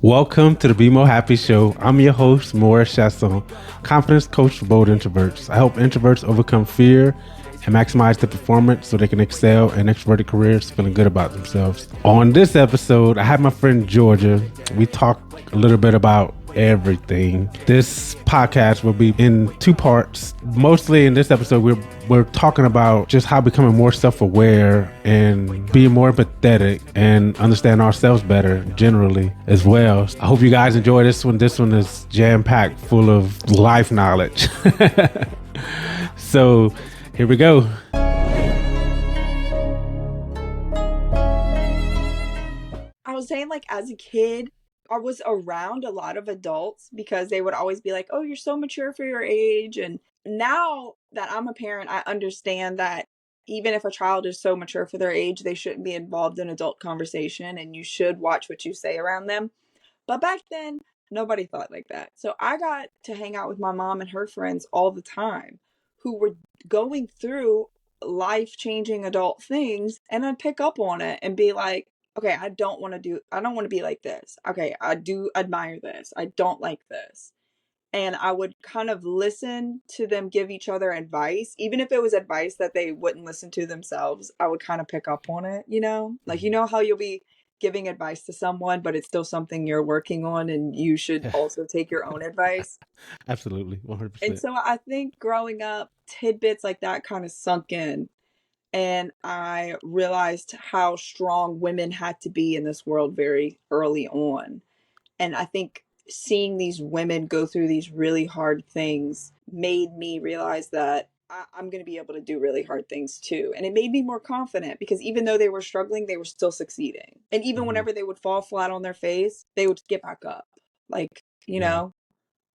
Welcome to the BeMoHappy Show. I'm your host, Maurice Chasson, confidence coach for bold introverts. I help introverts overcome fear and maximize their performance so they can excel in extroverted careers feeling good about themselves. On this episode, I have my friend Georgia. We talk a little bit about everything. This podcast will be in two parts. Mostly in this episode, we're talking about just how becoming more self-aware and being more empathetic and understand ourselves better generally as well. I hope you guys enjoy this one. This one is jam-packed full of life knowledge. So here we go. I was saying, like, as a kid, I was around a lot of adults because they would always be like, oh, you're so mature for your age. And now that I'm a parent, I understand that even if a child is so mature for their age, they shouldn't be involved in adult conversation and you should watch what you say around them. But back then, nobody thought like that. So I got to hang out with my mom and her friends all the time who were going through life-changing adult things, and I'd pick up on it and be like, okay, I don't want to be like this. Okay, I do admire this. I don't like this. And I would kind of listen to them give each other advice, even if it was advice that they wouldn't listen to themselves. I would kind of pick up on it, like, how you'll be giving advice to someone, but it's still something you're working on and you should also take your own advice. Absolutely, 100%. And so I think growing up, tidbits like that kind of sunk in. And I realized how strong women had to be in this world very early on. And I think seeing these women go through these really hard things made me realize that I'm going to be able to do really hard things too. And it made me more confident because even though they were struggling, they were still succeeding. And even whenever they would fall flat on their face, they would get back up. Like,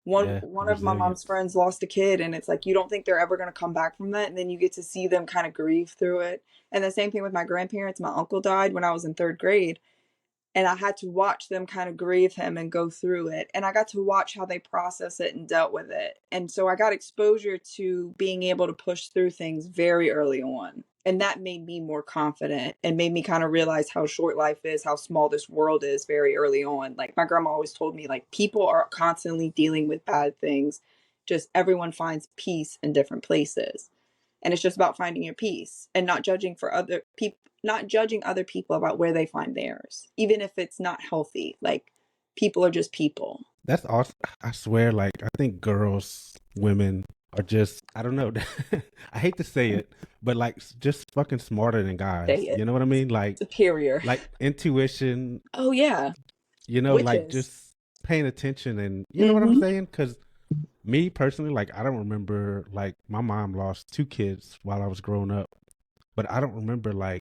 one of my mom's friends lost a kid, and it's like, you don't think they're ever going to come back from that. And then you get to see them kind of grieve through it. And the same thing with my grandparents. My uncle died when I was in third grade, and I had to watch them kind of grieve him and go through it. And I got to watch how they process it and dealt with it. And so I got exposure to being able to push through things very early on. And that made me more confident and made me kind of realize how short life is, how small this world is very early on. Like my grandma always told me, like, people are constantly dealing with bad things. Just everyone finds peace in different places. And it's just about finding your peace and not judging other people about where they find theirs, even if it's not healthy. Like, people are just people. That's awesome. I swear, like, I think women are just, I don't know. I hate to say it, but like just fucking smarter than guys. You know what I mean? Like superior, like intuition. Oh yeah. Like just paying attention and you know what I'm saying? Because me personally, like, I don't remember, like, my mom lost 2 kids while I was growing up, but I don't remember like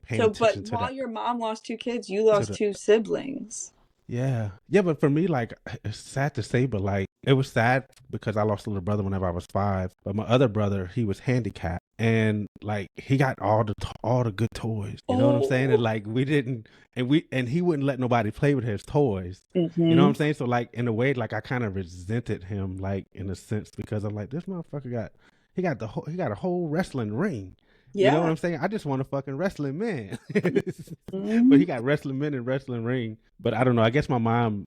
paying attention to while your mom lost 2 kids, you lost 2 siblings. Yeah, but for me, like, it's sad to say, but like, it was sad because I lost a little brother whenever I was 5. But my other brother, he was handicapped, and like he got all the good toys. You know what I'm saying? And like we didn't, and he wouldn't let nobody play with his toys. You know what I'm saying? So like in a way, like I kind of resented him, like in a sense, because I'm like, this motherfucker got a whole wrestling ring. Yeah. You know what I'm saying? I just want a fucking wrestling man. But he got wrestling men and wrestling ring. But I don't know. I guess my mom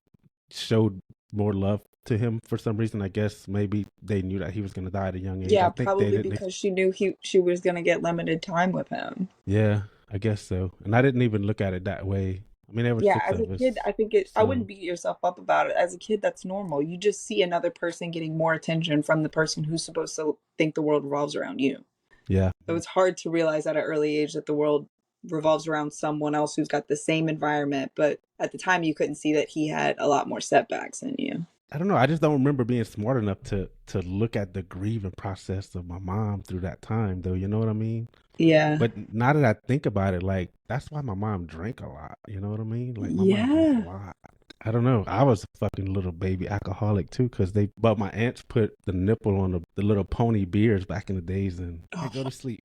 showed more love to him for some reason. I guess maybe they knew that he was going to die at a young age. Yeah, probably because she knew she was going to get limited time with him. Yeah, I guess so. And I didn't even look at it that way. I mean, there were 6 of us. As a kid, I think I wouldn't beat yourself up about it. As a kid, that's normal. You just see another person getting more attention from the person who's supposed to think the world revolves around you. Yeah. So it's hard to realize at an early age that the world revolves around someone else who's got the same environment. But at the time, you couldn't see that he had a lot more setbacks than you. I don't know. I just don't remember being smart enough to look at the grieving process of my mom through that time, though. You know what I mean? Yeah. But now that I think about it, like, that's why my mom drank a lot. You know what I mean? Like, my mom drank a lot. I don't know. I was a fucking little baby alcoholic too, but my aunts put the nipple on the little pony beers back in the days, and I go to sleep.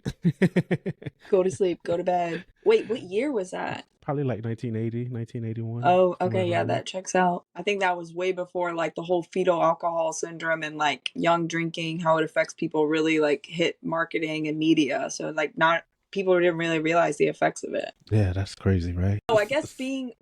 Go to sleep, go to bed. Wait, what year was that? Probably like 1980, 1981. Oh, okay, yeah, that checks out. I think that was way before like the whole fetal alcohol syndrome and like young drinking, how it affects people really like hit marketing and media. So like not people didn't really realize the effects of it. Yeah, that's crazy, right? So I guess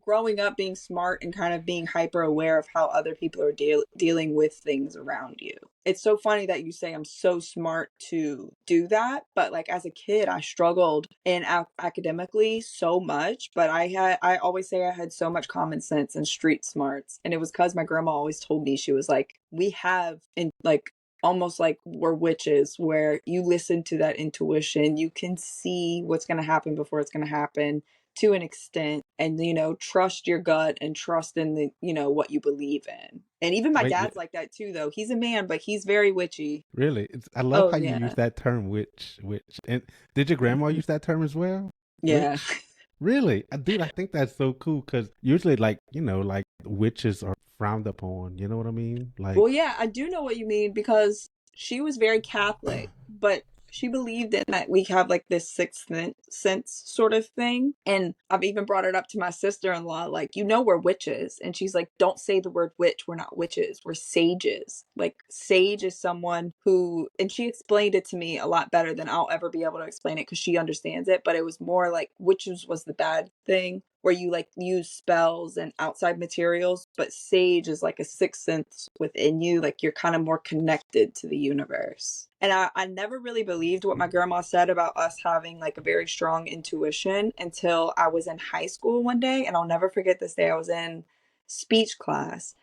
growing up, being smart and kind of being hyper aware of how other people are dealing with things around you. It's so funny that you say I'm so smart to do that, but like as a kid, I struggled in academically so much. But I always say I had so much common sense and street smarts, and it was because my grandma always told me, she was like, we have in like almost like we're witches, where you listen to that intuition, you can see what's going to happen before it's going to happen to an extent, and trust your gut and trust in the what you believe in. And even my Wait, dad's like that too, though. He's a man, but he's very witchy. really? I love Oh how you use yeah. that term, witch. And did your grandma use that term as well? Yeah. Witch? Really? Dude, I think that's so cool because usually, like, like witches are frowned upon. You know what I mean? Like, Well, yeah, I do know what you mean, because she was very Catholic, but she believed in that we have like this sixth sense sort of thing. And I've even brought it up to my sister-in-law, like, we're witches. And she's like, don't say the word witch. We're not witches. We're sages. Like, sage is someone who, and she explained it to me a lot better than I'll ever be able to explain it because she understands it. But it was more like witches was the bad thing, where you like use spells and outside materials, but sage is like a sixth sense within you, like you're kind of more connected to the universe. And I never really believed what my grandma said about us having like a very strong intuition until I was in high school one day. And I'll never forget this day. I was in speech class,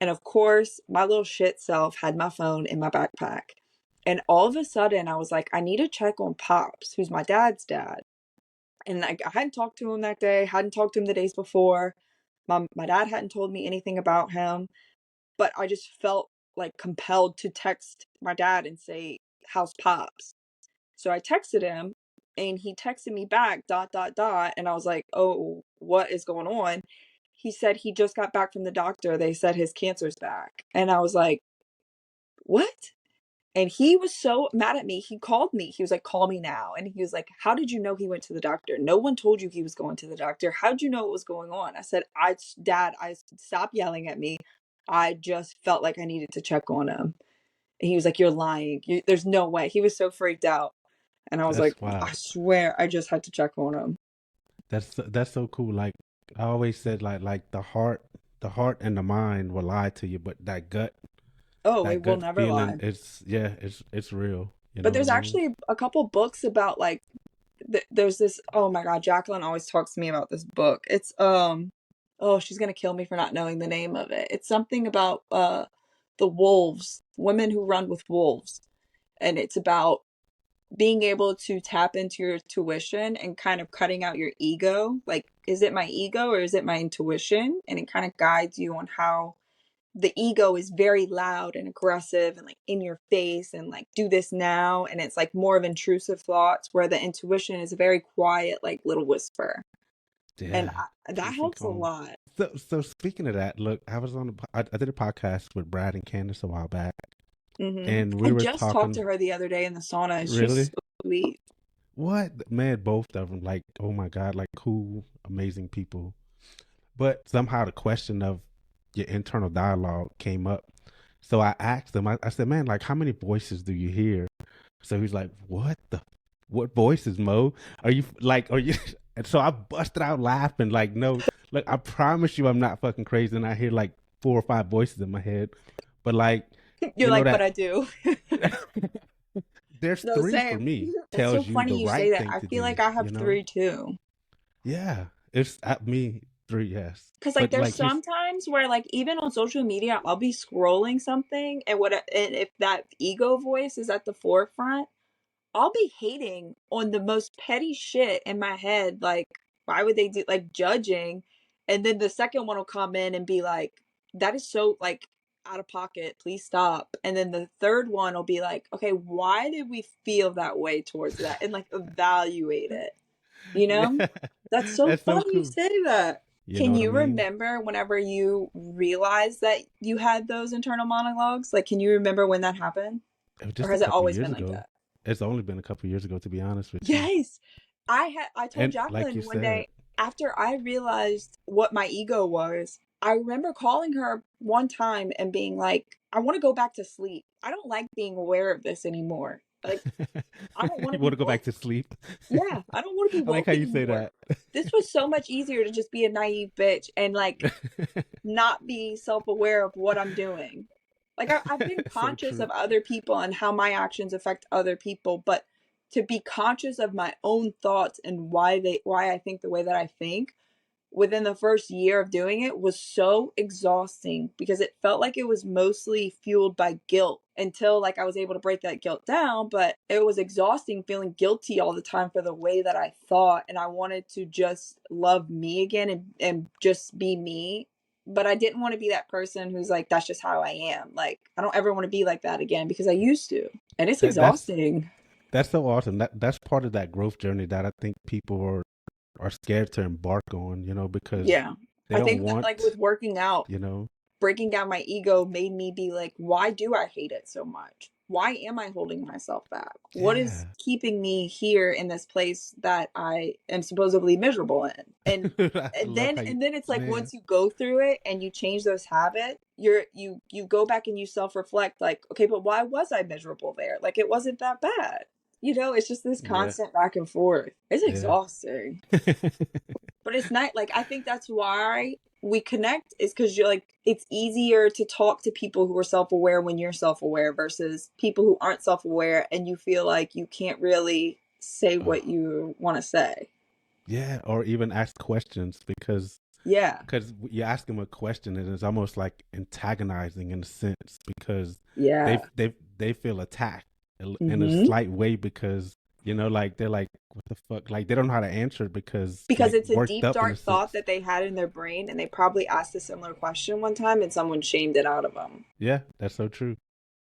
and of course my little shit self had my phone in my backpack, and all of a sudden I was like, I need to check on Pops, who's my dad's dad. And I hadn't talked to him that day, hadn't talked to him the days before. My dad hadn't told me anything about him, but I just felt like compelled to text my dad and say, how's Pops? So I texted him, and he texted me back, ... And I was like, oh, what is going on? He said he just got back from the doctor. They said his cancer's back. And I was like, what? And he was so mad at me. He called me. He was like, call me now. And he was like, how did you know he went to the doctor? No one told you he was going to the doctor. How'd you know what was going on? I said, Dad, stop yelling at me. I just felt like I needed to check on him. And he was like, you're lying. There's no way. He was so freaked out. And I was like, that's wild. I swear I just had to check on him. That's so cool. Like I always said, like the heart and the mind will lie to you, but that gut, Oh, that it will gut never feeling, lie. it's real. You know But what I there's mean? actually a couple books about like, there's this, oh my God, Jacqueline always talks to me about this book. It's, oh, she's gonna kill me for not knowing the name of it. It's something about the wolves, women who run with wolves. And it's about being able to tap into your intuition and kind of cutting out your ego. Like, is it my ego or is it my intuition? And it kind of guides you on how the ego is very loud and aggressive and like in your face and like do this now, and it's like more of intrusive thoughts, where the intuition is a very quiet like little whisper. And Yeah. that Speak helps a on. lot. So speaking of that, look, I was on I did a podcast with Brad and Candace a while back, and I we were just talked to talking. her the other day in the sauna, and she's Really? so sweet. What, man? Both of them, like, oh my God, like cool, amazing people. But somehow the question of your internal dialogue came up. So I asked him, I said, man, like, how many voices do you hear? So he's like, what voices, Mo? Are you? And so I busted out laughing, like, no, look, I promise you I'm not fucking crazy. And I hear like 4 or 5 voices in my head. But like, You're you know like, but that I do. there's No, three for same. me, It's so tells you the funny you say right that. thing I to feel do, like I have you know? three too. Yeah. It's at me 3, yes. Cause like But there's like he's sometimes where like even on social media I'll be scrolling something, and if that ego voice is at the forefront, I'll be hating on the most petty shit in my head, like why would they do, like judging, and then the second one will come in and be like, that is so like out of pocket, please stop. And then the third one will be like, okay, why did we feel that way towards that, and like evaluate it, you yeah. know? That's so That's so funny you cool. say that. You know Can what I you mean? remember whenever you realized that you had those internal monologues? Like, can you remember when that happened? It was Or just a has it couple always years been like ago. that? It's only been a couple years ago, to be honest with you. Yes. I told And like Jacqueline you one said, day, after I realized what my ego was, I remember calling her one time and being like, I want to go back to sleep. I don't like being aware of this anymore. Like, I don't want You to be want to go back woke. to sleep? Yeah, I don't want to be I like woke how you say anymore. that. This was so much easier to just be a naive bitch and like not be self-aware of what I'm doing. Like I've been So conscious true. of other people and how my actions affect other people, but to be conscious of my own thoughts and why I think the way that I think within the first year of doing it was so exhausting because it felt like it was mostly fueled by guilt until like I was able to break that guilt down, but it was exhausting feeling guilty all the time for the way that I thought, and I wanted to just love me again and just be me. But I didn't want to be that person who's like, that's just how I am. Like, I don't ever want to be like that again because I used to. And it's That that's exhausting. that's so awesome. That's part of that growth journey that I think people are scared to embark on, because Yeah. they I don't think that like want, with working out, you know. breaking down my ego made me be like, why do I hate it so much? Why am I holding myself back? What is Yeah. keeping me here in this place that I am supposedly miserable in? And I love how and then it's like man. once you go through it and you change those habits, you go back and you self-reflect like, okay, but why was I miserable there? Like it wasn't that bad. It's just this Yeah. constant back and forth. It's Yeah. exhausting. But it's not like I think that's why we connect is because you're like it's easier to talk to people who are self-aware when you're self-aware versus people who aren't self-aware and you feel like you can't really say Oh, what you want to say. yeah, or even ask questions because Yeah. you ask them a question and it's almost like antagonizing in a sense because they Yeah. they feel attacked in a Mm-hmm. slight way because like they're like what the fuck, like they don't know how to answer it because Because like it's a worked deep up in a dark thought sense. that they had in their brain and they probably asked a similar question one time and someone shamed it out of them. Yeah, that's so true.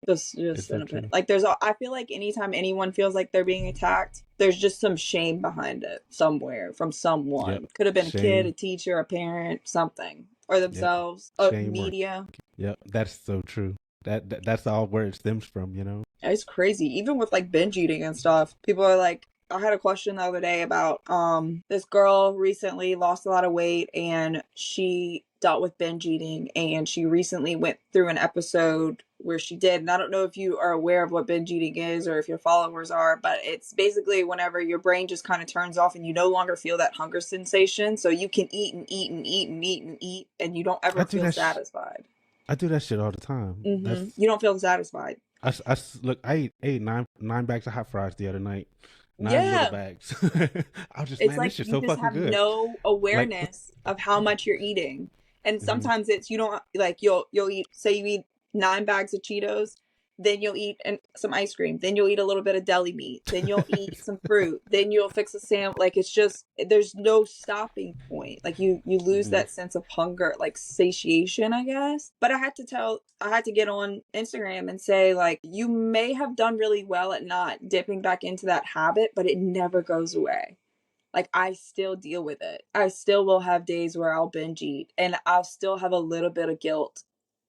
Just It's so an opinion. true. Like I feel like anytime anyone feels like they're being attacked, there's just some shame behind it somewhere from Yep. someone. Could have been a kid, a Shame. teacher, a parent, something, or Yep. themselves, Shame or media. yep. That's so true. That's all where it stems from. It's crazy. Even with like binge eating and stuff, people are like, I had a question the other day about this girl recently lost a lot of weight and she dealt with binge eating and she recently went through an episode where she did. And I don't know if you are aware of what binge eating is or if your followers are, but it's basically whenever your brain just kind of turns off and you no longer feel that hunger sensation. So you can eat and eat and eat and eat and eat and you don't I ever do feel that. satisfied. I do that shit all the time. You don't feel satisfied. Look. I ate nine bags of hot fries the other night. 9 little Yeah. bags. I was just, It's man, like this shit's you so just fucking have good. no Like, awareness of how much you're eating. And mhm. sometimes it's you don't like you'll eat say you eat 9 bags of Cheetos, then you'll eat some ice cream, then you'll eat a little bit of deli meat, then you'll eat some fruit, then you'll fix a sandwich. Like it's just there's no stopping point. Like you lose Yeah. that sense of hunger, like satiation, I guess. But I had to get on Instagram and say like you may have done really well at not dipping back into that habit, but it never goes away. Like I still deal with it. I still will have days where I'll binge eat and I'll still have a little bit of guilt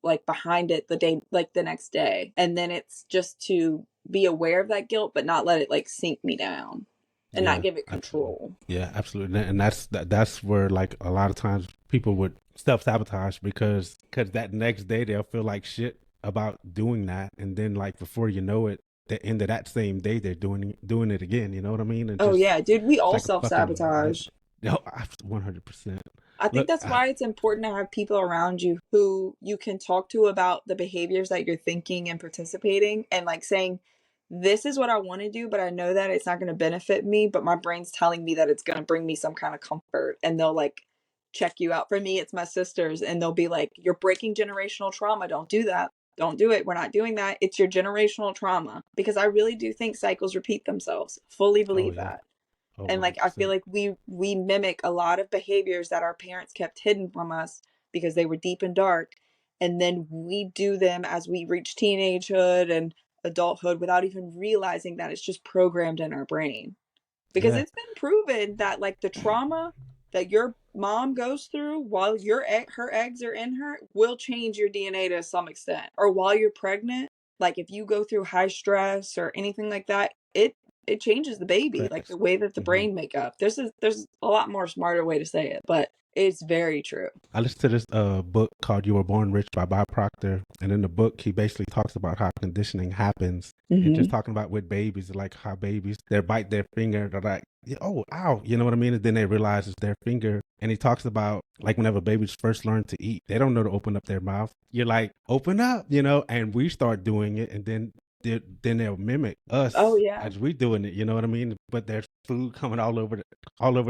like behind it the day like the next day. And then it's just to be aware of that guilt but not let it like sink me down and not Yeah, give it absolutely. control. Yeah, absolutely. And that's where like a lot of times people would self sabotage because that next day they'll feel like shit about doing that, and then like before you know it, the end of that same day they're doing it again. You know what I mean? And Oh just yeah, dude, we it's all like a fucking loop. self-sabotage. No, 100%. I think Look, that's why it's important to have people around you who you can talk to about the behaviors that you're thinking and participating and like saying, this is what I want to do, but I know that it's not going to benefit me, but my brain's telling me that it's going to bring me some kind of comfort. And they'll like check you out. For me, it's my sisters, and they'll be like, you're breaking generational trauma. Don't do that. Don't do it. We're not doing that. It's your generational trauma. Because I really do think cycles repeat themselves. Fully oh believe yeah, that. oh And like I feel 100%. like we mimic a lot of behaviors that our parents kept hidden from us because they were deep and dark, and then we do them as we reach teenagehood and adulthood without even realizing that it's just programmed in our brain. Because Yeah, it's been proven that like the trauma that your mom goes through while her eggs are in her will change your DNA to some extent, or while you're pregnant, like if you go through high stress or anything like that, it changes the baby, like facts. the way that the Hmm. brain makeup. There's a lot more smarter way to say it, but It's very true. I listened to this book called You Were Born Rich by Bob Proctor. And in the book, he basically talks about how conditioning happens. And just Hmm. talking about with babies, like how babies, they bite their finger, they're like, oh, ow, you know what I mean? And then they realize it's their finger. And he talks about like whenever babies first learn to eat, they don't know to open up their mouth. You're like, open up, and we start doing it. And then they'll mimic Oh us yeah. as we doing it, you know what I mean? But there's food coming all over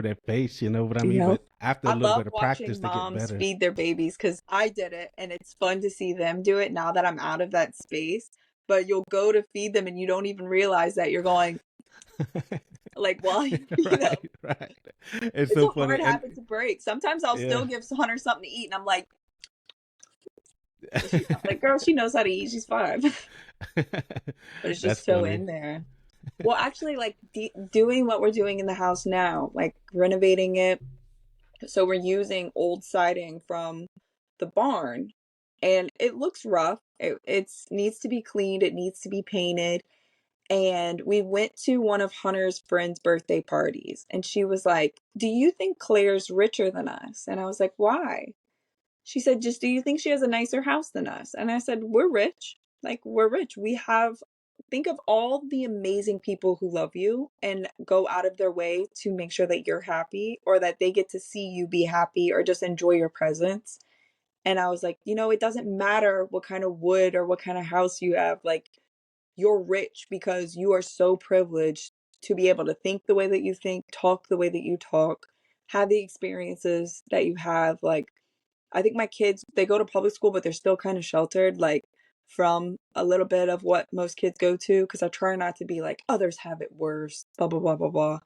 their face, you know what I mean? Yep. But after a I little love bit of practice, watching they get moms better. feed their babies because I did it and it's fun to see them do it now that I'm out of that space. But you'll go to feed them and you don't even realize that you're going like while you feed them. Right. It's It's so a funny. hard And habit to break. Sometimes I'll yeah. still give Hunter something to eat and I'm like, I'm like, girl, she knows how to eat. She's 5. But it's That's just so funny. in there. Well, actually, like doing what we're doing in the house now, like renovating it. So we're using old siding from the barn, and it looks rough. It's needs to be cleaned. It needs to be painted. And we went to one of Hunter's friend's birthday parties, and she was like, "Do you think Claire's richer than us?" And I was like, "Why?" She said, "Just do you think she has a nicer house than us?" And I said, "We're rich. Like, we're rich. We have, think of all the amazing people who love you and go out of their way to make sure that you're happy or that they get to see you be happy or just enjoy your presence." And I was like, it doesn't matter what kind of wood or what kind of house you have. Like, you're rich because you are so privileged to be able to think the way that you think, talk the way that you talk, have the experiences that you have. Like, I think my kids, they go to public school, but they're still kind of sheltered, like from a little bit of what most kids go to. Cause I try not to be like, others have it worse, blah, blah, blah, blah, blah.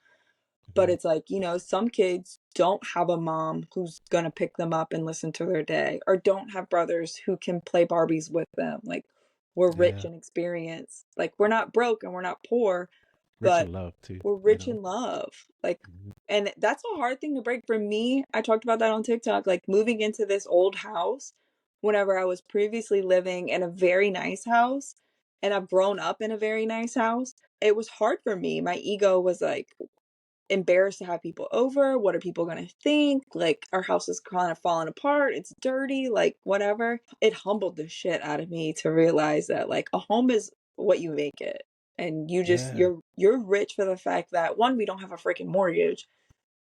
But Mhm. it's like, some kids don't have a mom who's going to pick them up and listen to their day, or don't have brothers who can play Barbies with them. Like, we're rich Yeah. in experience. Like, we're not broke and we're not poor, Rich but in love too, we're rich in love. Like, Mhm. and that's a hard thing to break for me. I talked about that on TikTok, like moving into this old house whenever I was previously living in a very nice house and I've grown up in a very nice house. It was hard for me. My ego was like embarrassed to have people over. What are people going to think? Like, our house is kind of falling apart. It's dirty, like whatever. It humbled the shit out of me to realize that like a home is what you make it. And you just Yeah. you're rich for the fact that, one, we don't have a freaking mortgage.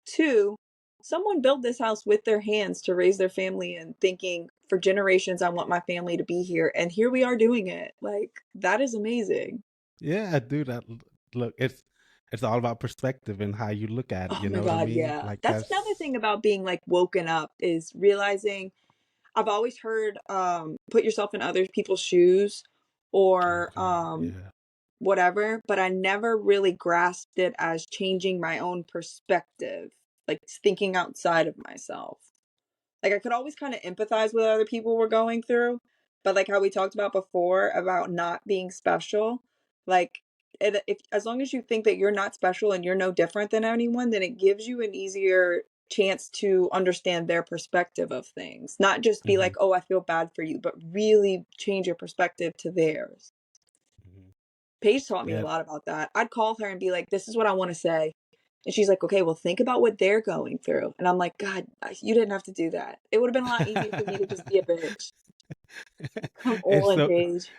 Two, someone built this house with their hands to raise their family and thinking for generations I want my family to be here, and here we are doing it. Like, that is amazing. Yeah, dude. Look, it's all about perspective and how you look at it. Oh You my know what I god, mean? yeah. Like That's another thing about being like woken up, is realizing I've always heard put yourself in other people's shoes, oh or god, yeah, whatever, but I never really grasped it as changing my own perspective, like thinking outside of myself. Like, I could always kind of empathize with other people were going through, but like how we talked about before about not being special, like, if as long as you think that you're not special and you're no different than anyone, then it gives you an easier chance to understand their perspective of things. Not just be hmm like, "Oh, I feel bad for you," but really change your perspective to theirs. hmm Paige taught me a yeah. lot about that. I'd call her and be like, "This is what I want to say." And she's like, "Okay, well, think about what they're going through." And I'm like, "God, you didn't have to do that. It would have been a lot easier for me to just be a bitch." Come It's on, so Paige.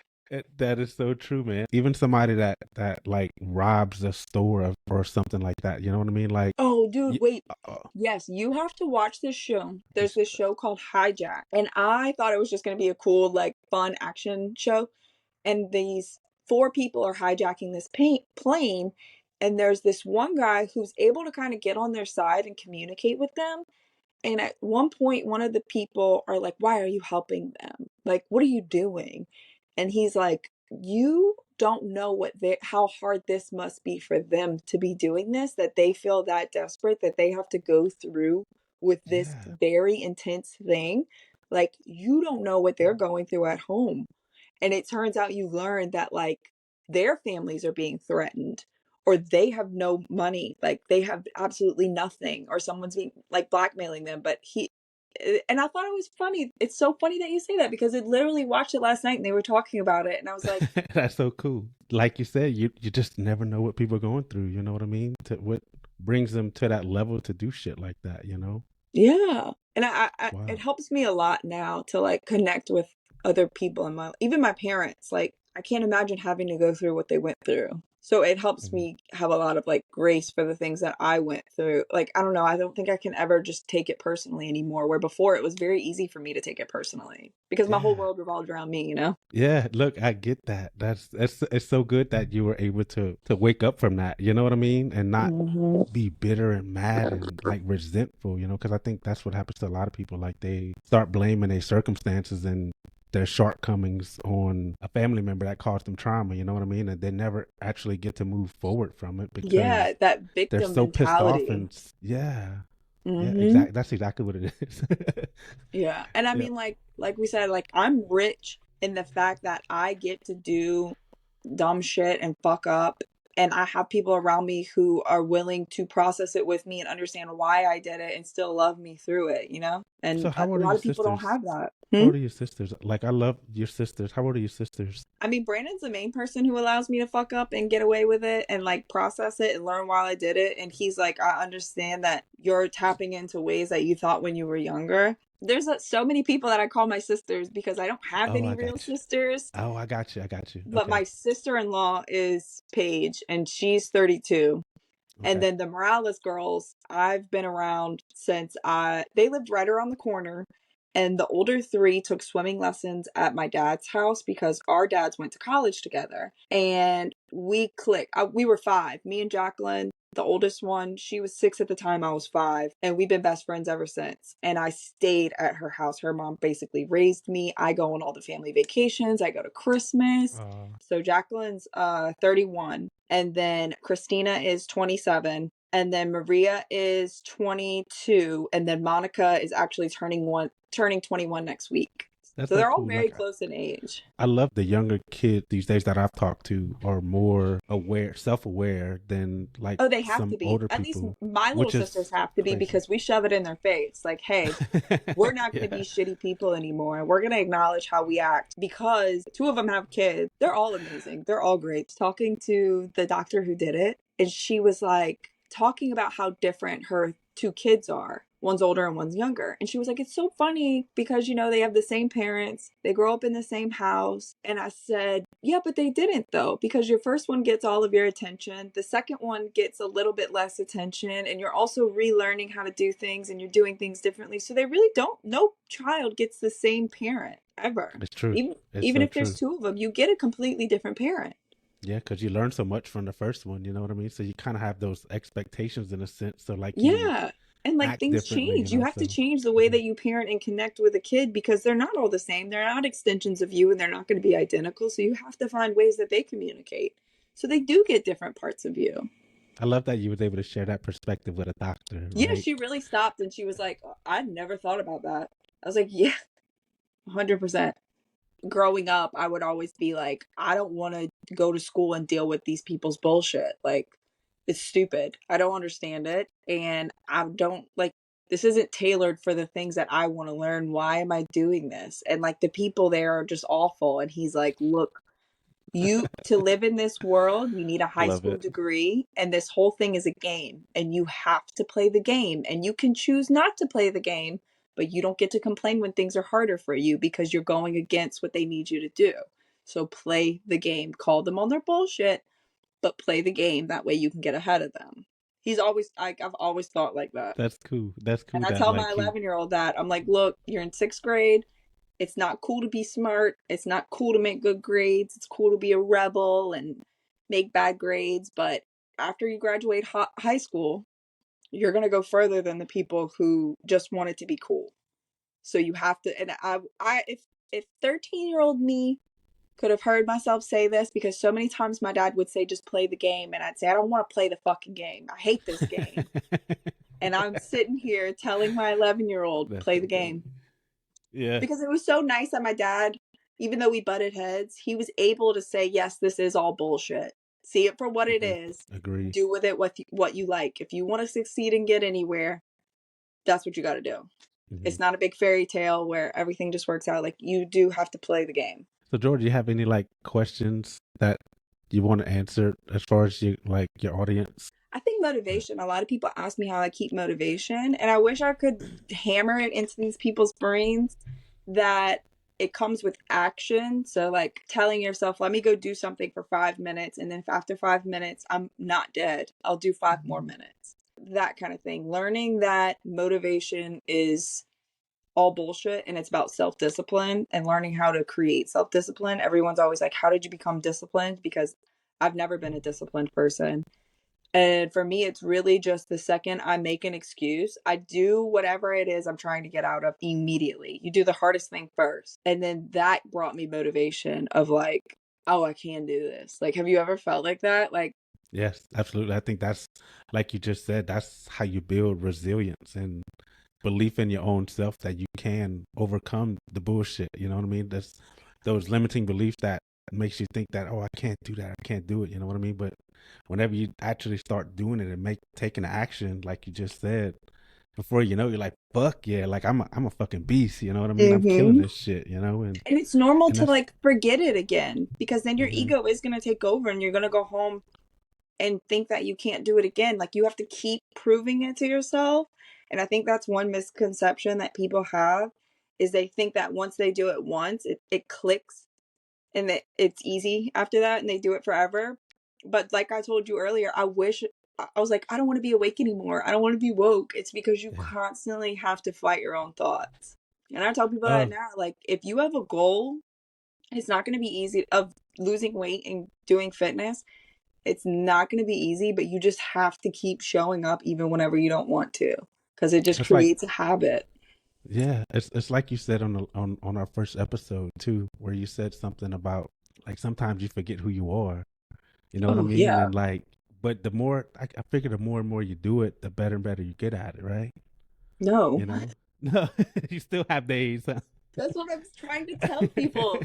that is so true, man. Even somebody that like robs a store or something like that. You know what I mean? Like, Oh, dude, you, wait. uh, Yes, you have to watch this show. There's this, this show called Hijack. And I thought it was just going to be a cool, like, fun action show. And these 4 people are hijacking this plane. And there's this one guy who's able to kind of get on their side and communicate with them. And at one point, one of the people are like, "Why are you helping them? Like, what are you doing?" And he's like, "You don't know how hard this must be for them to be doing this, that they feel that desperate that they have to go through with this yeah, very intense thing. Like, you don't know what they're going through at home." And it turns out you learn that like their families are being threatened, or they have no money, like they have absolutely nothing, or someone's being like blackmailing them. But and I thought it was funny. It's so funny that you say that because I literally watched it last night and they were talking about it and I was like, that's so cool. Like you said, you just never know what people are going through. You know what I mean? To what brings them to that level to do shit like that. You know? Yeah. And it Wow. helps me a lot now to like connect with other people in even my parents. Like I can't imagine having to go through what they went through. So it helps Mhm. me have a lot of like grace for the things that I went through. Like I don't know, I don't think I can ever just take it personally anymore, where before it was very easy for me to take it personally because my whole Yeah. world revolved around me, you know? Yeah, look, I get that. That's it's so good that you were able to wake up from that. You know what I mean? And not Mhm. be bitter and mad and like resentful, you know, because I think that's what happens to a lot of people. Like they start blaming their circumstances and their shortcomings on a family member that caused them trauma, you know what I mean? And they never actually get to move forward from it because Yeah, that they're victim so pissed off mentality. and yeah. Yeah, Mhm. exactly. That's exactly what it is. Yeah. And I Yeah. mean like we said, like I'm rich in the fact that I get to do dumb shit and fuck up. And I have people around me who are willing to process it with me and understand why I did it and still love me through it, you know? So And how a old are lot your of people don't sisters? have that. How Hmm? old are your sisters? Like I love your sisters. How old are your sisters? I mean, Brandon's the main person who allows me to fuck up and get away with it and like process it and learn while I did it. And he's like, I understand that you're tapping into ways that you thought when you were younger. There's so many people that I call my sisters because I don't have Oh, any I real got you. sisters. Oh, I got you. I got you. But Okay. my sister-in-law is Paige and she's 32. And Okay. then the Morales girls, I've been around since they lived right around the corner. And the older three took swimming lessons at my dad's house because our dads went to college together. And we clicked. We were five. Me and Jacqueline, the oldest one, she was six at the time. I was five. And we've been best friends ever since. And I stayed at her house. Her mom basically raised me. I go on all the family vacations. I go to Christmas. Uh, So Jacqueline's 31 and then Christina is 27 and then Maria is 22 and then Monica is actually turning 21 next week. that's So so they're all cool. very Like close in age. I love the younger kids these days that I've talked to are more aware, self-aware than like Oh, they have some to be. older At least people, my little which sisters is have to be crazy. because we shove it in their face. Like, hey, we're not going to be Yeah. shitty people anymore. And we're going to acknowledge how we act because two of them have kids. They're all amazing. They're all great. Talking to the doctor who did it, and she was like talking about how different her two kids are. One's older and one's younger. And she was like, it's so funny because, they have the same parents. They grow up in the same house. And I said, yeah, but they didn't though, because your first one gets all of your attention. The second one gets a little bit less attention. And you're also relearning how to do things and you're doing things differently. So they really don't, no child gets the same parent ever. It's true. Even, It's even so if there's true. two of them, you get a completely different parent. Yeah, because you learn so much from the first one, you know what I mean? So you kind of have those expectations in a sense. So like you Yeah. And like act things differently, you change. You know? have to So change the way mhm. that you parent and connect with a kid because they're not all the same. They're not extensions of you and they're not going to be identical. So you have to find ways that they communicate. So they do get different parts of you. I love that you was able to share that perspective with a doctor, Yeah, right? she really stopped and she was like, I'd never thought about that. I was like, yeah, 100%. Growing up, I would always be like, I don't want to go to school and deal with these people's bullshit. Like, it's stupid. I don't understand it. And I don't like, this isn't tailored for the things that I want to learn. Why am I doing this? And like, the people there are just awful. And he's like, look, you to live in this world, you need a high Love school it. degree, and this whole thing is a game, and you have to play the game, and you can choose not to play the game, but you don't get to complain when things are harder for you because you're going against what they need you to do. So play the game. Call them on their bullshit, but play the game. That way you can get ahead of them. He's always like I've always thought like that. That's cool. That's And cool I that tell my like he 11-year-old that I'm like, look, you're in sixth grade. It's not cool to be smart. It's not cool to make good grades. It's cool to be a rebel and make bad grades. But after you graduate high school, you're going to go further than the people who just wanted to be cool. So you have to, and if 13-year-old me could have heard myself say this, because so many times my dad would say, just play the game. And I'd say, I don't want to play the fucking game. I hate this game. And I'm sitting here telling my 11-year-old, That's play so the funny. game. Yeah. Because it was so nice that my dad, even though we butted heads, he was able to say, yes, this is all bullshit. See it for what it Hmm. is. Agree. Do with it what you like. If you want to succeed and get anywhere, that's what you got to do. Hmm. It's not a big fairy tale where everything just works out. Like, you do have to play the game. So George, do you have any like questions that you want to answer as far as your audience? I think motivation, a lot of people ask me how I keep motivation, and I wish I could hammer it into these people's brains that it comes with action. So, like telling yourself, let me go do something for 5 minutes, and then if after 5 minutes, I'm not dead, I'll do 5 more minutes. That kind of thing. Learning that motivation is all bullshit and it's about self-discipline and learning how to create self-discipline. Everyone's always like, how did you become disciplined? Because I've never been a disciplined person. And for me, it's really just the second I make an excuse, I do whatever it is I'm trying to get out of immediately. You do the hardest thing first. And then that brought me motivation of like, oh, I can do this. Like, have you ever felt like that? Like, Yes, absolutely. I think that's, like you just said, that's how you build resilience and belief in your own self that you can overcome the bullshit. You know what I mean? That's those limiting beliefs that makes you think that, oh, I can't do that, I can't do it. You know what I mean? But whenever you actually start doing it and taking action, like you just said, before you know, you're like, fuck yeah, like I'm a fucking beast. You know what I mean? I'm killing this shit. You know, and it's normal and to that's like forget it again, because then your hmm ego is going to take over and you're going to go home and think that you can't do it again. Like, you have to keep proving it to yourself. And I think that's one misconception that people have, is they think that once they do it once, it clicks and that it's easy after that and they do it forever. But like I told you earlier, I was like, I don't want to be awake anymore. I don't want to be woke. It's because you yeah. constantly have to fight your own thoughts. And I tell people that Oh, now, like, if you have a goal, it's not going to be easy, of losing weight and doing fitness. It's not going to be easy, but you just have to keep showing up even whenever you don't want to, because it just it's like, creates a habit. yeah, it's like you said on our first episode too, where you said something about like sometimes you forget who you are. You know what I Oh, mean? yeah. And like, but the more I figure, the more and more you do it, the better and better you get at it, right? No, You know, no, you still have days. Huh? that's what I'm trying to tell people.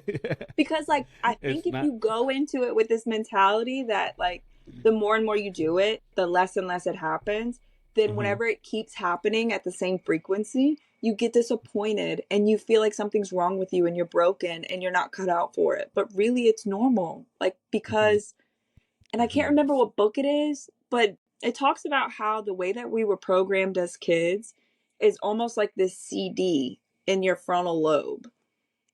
Because, like, I think It's if not. you go into it with this mentality that, like, the more and more you do it, the less and less it happens, then hmm whenever it keeps happening at the same frequency, you get disappointed and you feel like something's wrong with you and you're broken and you're not cut out for it. But really, it's normal. Like, hmm because, and I can't remember what book it is, but it talks about how the way that we were programmed as kids is almost like this CD in your frontal lobe.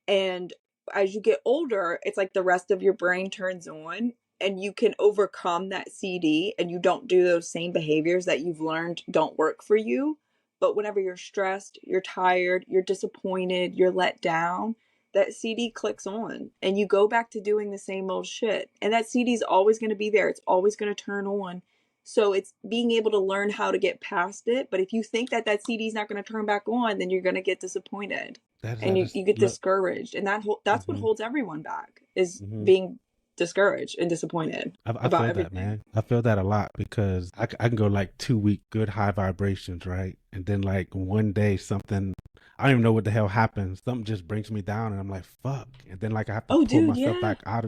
And as you get older, it's like the rest of your brain turns on and you can overcome that CD and you don't do those same behaviors that you've learned don't work for you. But whenever you're stressed, you're tired, you're disappointed, you're let down, that CD clicks on and you go back to doing the same old shit. And that CD is always going to be there. It's always going to turn on. So it's being able to learn how to get past it. But if you think that that CD is not going to turn back on, then you're going to get disappointed and That is you get look. discouraged, and that's what hmm holds everyone back, is hmm being discouraged and disappointed I about feel that, everything. man. I feel that a lot because I can go like 2 week good high vibrations, right? And then like one day something, I don't even know what the hell happens. Something just brings me down, and I'm like, fuck. And then like I have to Oh, pull dude, myself yeah. back out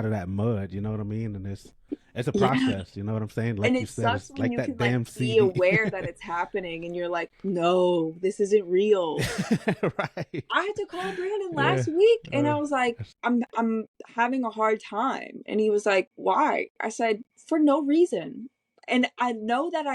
of that mud. You know what I mean? And it's a Yeah. process. You know what I'm saying? And Like you it said, sucks it's when like you can that like damn be CD. aware that it's happening and you're like, no, this isn't real. Right? I had to call Brandon Yeah. last week and I Uh, was like, I'm having a hard time. And he was like, why? I said, for no reason. And I know that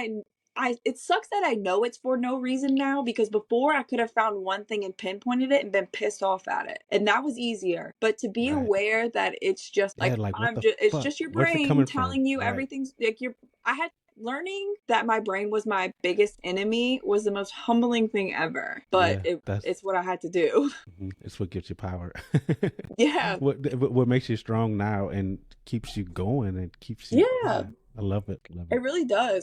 it sucks that I know it's for no reason now, because before I could have found one thing and pinpointed it and been pissed off at it. And that was easier. But to be right. aware that it's just Yeah. like, Like what the it's fuck? just your Where's it brain coming from? telling you Right. everything's like I had learning that my brain was my biggest enemy was the most humbling thing ever. But Yeah. That's it's what I had to do. it's what gives you power. Yeah. What makes you strong now and keeps you going and keeps you. Yeah. Yeah, I love it. Love It it. really does.